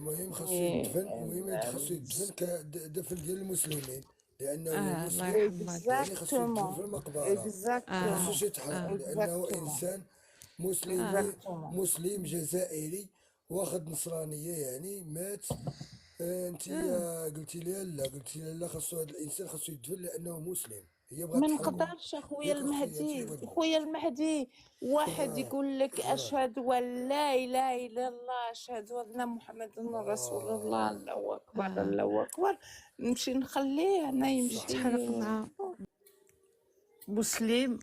المهم خاصو مي يدفن، المهم خاصو يدفن كدفن ديال المسلمين، لانه هو الله مسلم. يرحم والديك. يعني خاصو يدفن في اكزاكتومون المقبره، ما اه خاصوش اكزاكتومون يتحرق، اه لانه اكزاكتومون انسان مسلم، اكزاكتومون. مسلم جزائري واخد نصرانيه يعني مات. انت اه قلتي لي لا، قلتي لي لا، خاصو هذا الانسان خاصو يدفن لانه مسلم، هي بغات ما تحرقه. نقدرش اخويا ياك اختي هادشي اللي المهدي، بغيت نقول. اخويا المهدي، واحد اه يقول لك اه اشهد ان لا اله الا الله، اشهد ان محمد رسول الله، اه الله اكبر اه الله اكبر، نمشي نخليه انا يمشي يتحرق مع مسلم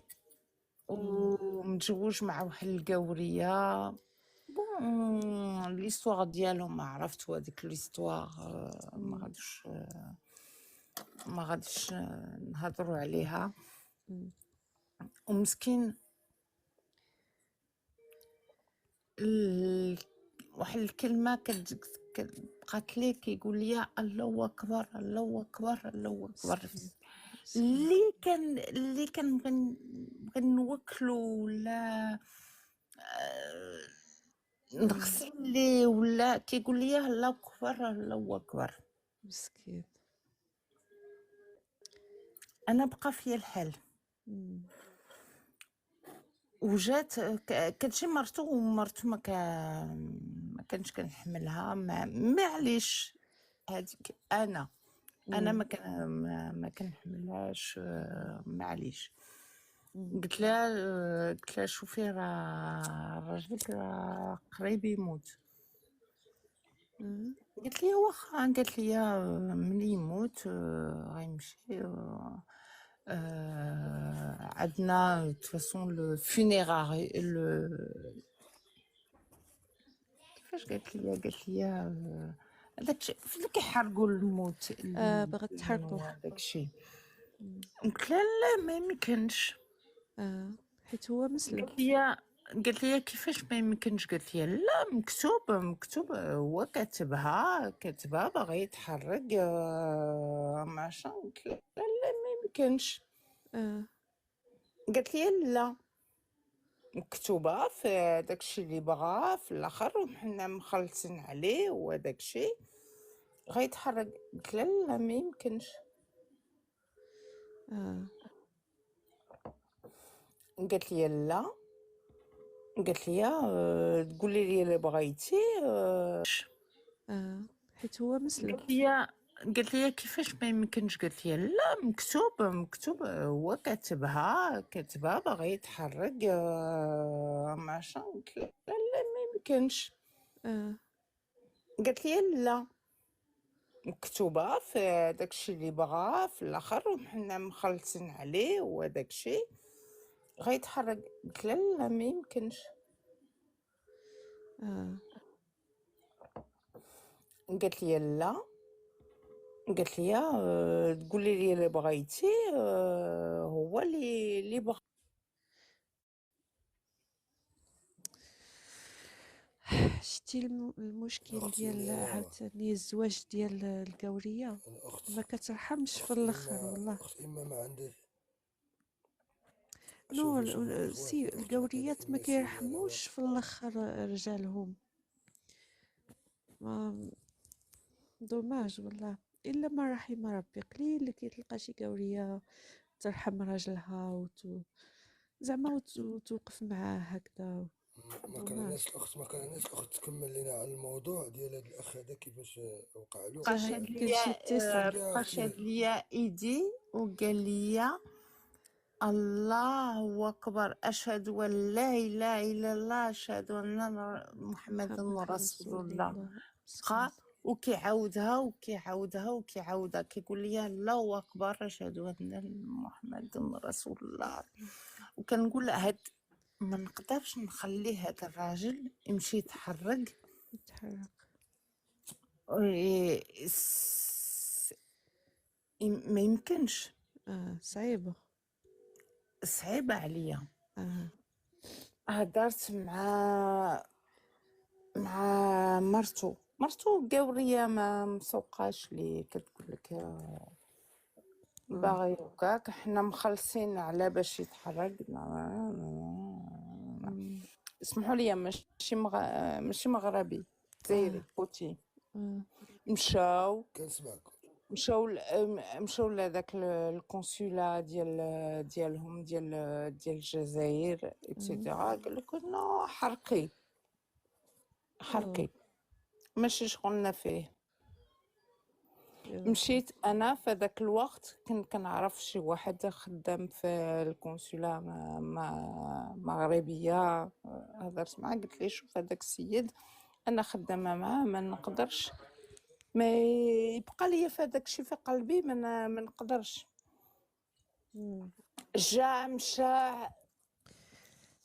مم. ومتزوج مع واحد القوريه. بون ليستواغ ديالهم ما عرفت، هذيك ليستواغ ما مم. غاديش ما غاديش نهضروا عليها. مم. ومسكين ال... واحد الكلمة بقات لي كيقول لي الله أكبر الله أكبر الله أكبر. مسكين مسكين. اللي كان بغي نوكلو ولا اه نغسل ليه ولا كيقول لي الله أكبر الله أكبر. مسكين. أنا بقى فيا الحال. مم. وجات كتجي مرتو، ومرتو ما كانش كنحملها، معليش هذيك انا مم. ما كنحملهاش، معليش. مم. قلت لها شوفي راه راجلك راه قريب يموت. آه. قالت لي واخا، قالت لي ملي يموت غيمشي عندنا تفاصون لو فينيراري كيفاش قالت لي هذاك فين كيحرقوا الموت بغات الدفن تحرقو. وهذاك الشيء. مم. قلت لها لا ما يمكنش. حيت هو مسلم. قالت لي كيفاش ما يمكنش؟ قالت لي لا، مكتوب هو كاتبها باغي يتحرق معشان. قلت لها لا ما يمكنش. اه قالت لي لا، مكتوبه في داكشي اللي بغا في الاخر، وحنا مخلصين عليه وداكشي غيتحرق. قلت لها لا ما يمكنش. اه قالت لي لا، قالت لي تقولي لي اللي بغيتي. حيت هو مسلم. قالت لي كيفاش ما يمكنش؟ قالت لي لا، مكتوب هو كاتبها باغي يتحرق معشان. قلت لها لا ما يمكنش. اه قالت لي لا، مكتوبه في داكشي اللي بغا في الاخر، وحنا مخلصين عليه وداكشي غيتحرق. قلت لها لا ما يمكنش. اه قالت لي لا، قالت لي تقولي لي اللي بغيتي هو اللي بغا. شتي المشكل اختي ديال يا عاوتاني الزواج ديال القورية الاخت، ما كترحمش في اخت الاخر اما والله. اخت اما ما عندك. نو شوفي الاخوان سي الاخت، بعد القوريات ما اما سيري على كيرحموش في واقف. الاخر رجالهم. ما دوماج والله. الا ما رحم ربي، قليل اللي كيتلقى شي قورية ترحم راجلها زعما وتوقف معاه هكذا. ما كان الناس دوماج. الاخت، ما كان الناس الاخت تكمل لنا على الموضوع ديال هذا الاخ هذا كيفاش وقع له بقاش هاد يعني. كاين شي اتصال. يا بقاش هاد اختي. ليا ايدي وقال لي الله اكبر، اشهد ان لا اله الا الله، اشهد ان محمد محمد رسول رسول الله. الله. مسكين. بقى وكيعاودها كيقول لي الله اكبر، اشهد ان محمد رسول الله. وكنقول هاد ما نقدرش نخلي هذا الراجل يمشي يتحرق. يتحرك. إيه، ما يمكنش. صعيبة. صعيبة عليا. اه هدرت مع مرتو قورية ما مسوقاش لي، كتقول لك اه باغي وكاك، حنا مخلصين على باش يتحرق. أمم، اسمحوا لي، ماشي مغربي، جزائري اه بوتي. مشاو كنسمعك. مشاو لهذاك الكونسولا ديالهم ديال الجزائر اكسيتيرا، قال لك نو حرقي ماشي شغلنا فيه. مشيت انا في هذاك الوقت كنت كنعرف شي واحد خدام في الكونسولا مغربيه، هضرت معاه قلت لي شوف هذاك السيد انا خدامه معاه ما نقدرش، ما يبقى لي في هذاك الشيء في قلبي، ما نقدرش. جا مشى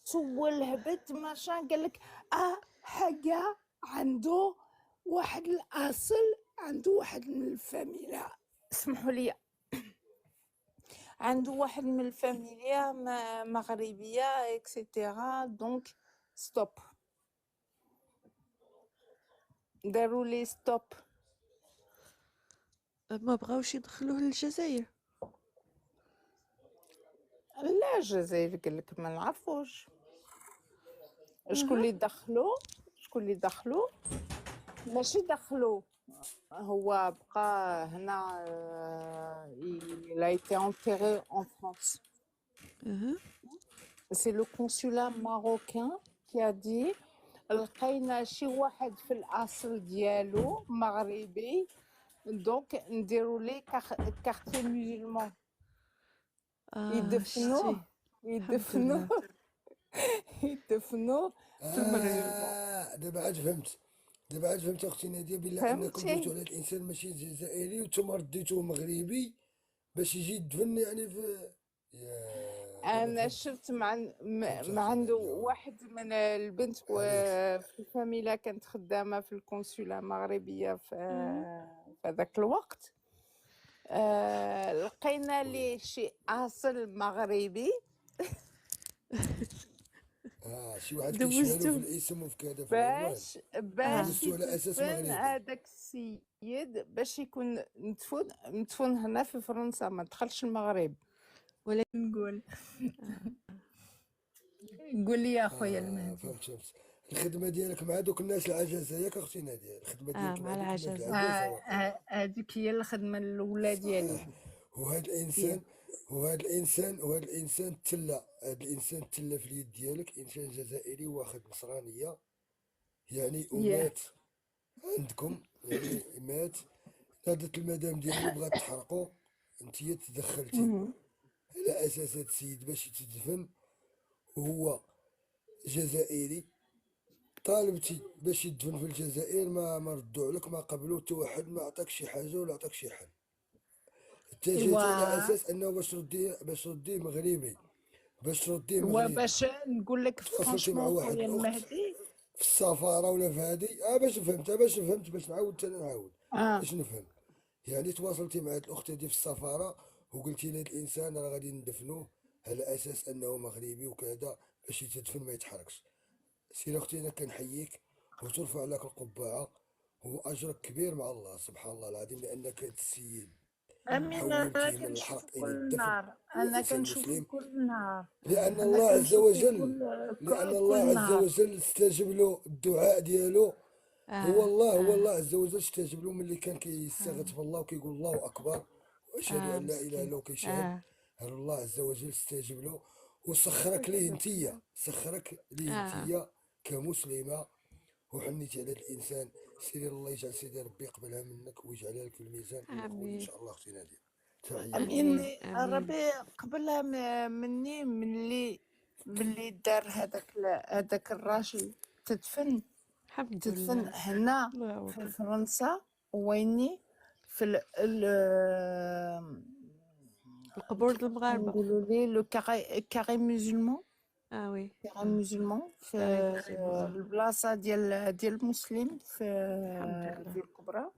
سول هبط ماشا، قال لك حاجه عنده واحد الاصل، عنده واحد من الفاميليا، اسمحوا لي، عنده واحد من الفاميليا مغربيه اكسيتيرا، دونك ستوب، داروا لي ستوب. ما بغاوش يدخلوه للجزائر. لا الجزائر قال لك ما نعرفوش شكون اللي دخلوا ماشي دخلوا، هو بقى هنا، il a été enterré en France. C'est le consulat marocain qui a dit لقينا شي واحد في الاصل ديالو مغربي، دونك نديروا ليه كارتي مسلمان، يدفنوه يدفنوه في المغرب. دابا عاد فهمت اختي ناديه، بلا انكم درتوا على الانسان ماشي جزائري وانتم رديتوه مغربي باش يجي يدفن يعني في انا شفت مع عنده واحد من البنت في الفاميلا كانت خدامه في الكونسولا المغربيه في هذاك الوقت، لقينا ليه شي اصل مغربي، شي واحد كيشبه له في الاسم وفي كذا في العنوان، باش على اساس مغربي. هذاك السيد باش يكون مدفون هنا في فرنسا، ما دخلش المغرب. ولا نقول قول لي يا خويا المهدي. فهمت. الخدمه ديالك مع دوك الناس العجزه ياك اختي ناديه؟ الخدمه ديالك مع العجزه، هذيك هي الخدمه الاولى ديالي. وهذا الانسان تلا، هذا الانسان تلا في اليد ديالك، انسان جزائري واخد نصرانيه يعني، ومات عندكم يعني، مات. نادت المدام ديالو بغات تحرقو، انتي تدخلتي على اساس هذا السيد باش يتدفن، وهو جزائري، طالبتي باش يدفن في الجزائر، ما ردوا عليك، ما قبلوا حتى واحد، ما عطاك شي حاجه ولا عطاك شي حل. انت جيتي على اساس انه باش رديه مغربي، وباش نقول لك تواصلتي مع واحد خويا الاخت المهدي في السفاره ولا في هذه، باش فهمت باش نعاود نعاود باش نفهم. يعني تواصلتي مع هاد الاخت هادي في السفاره وقلتي لهاد الانسان راه غادي ندفنوه على اساس انه مغربي وكذا باش يتدفن ما يتحركش. سير اختي انا كنحييك وترفع لك القبعه، هو اجرك كبير مع الله سبحان الله العظيم، لانك هاد السيد حولتيه من الحرق الى الدفن. انا كنشوف كل نهار، لان الله عز وجل استجب له الدعاء ديالو. هو الله عز وجل استجب له ملي كان كيستغيث بالله وكيقول الله اكبر واشهد ان لا اله الا الله وكيشهد. الله عز وجل استجب له وسخرك ليه انتيا كمسلمه، وحنيتي على الانسان. سيري الله يجعل سيدي ربي يقبلها منك ويجعلها لك في الميزان ان شاء الله اختي ناديه. امين ربي قبلها مني، ملي دار هذاك الراجل تدفن هنا في فرنسا، ويني في القبور المغاربه نقولوا ليه لو كاري مسلمان. وي كاري مسلمان في البلاصه ديال المسلم في الكبرى.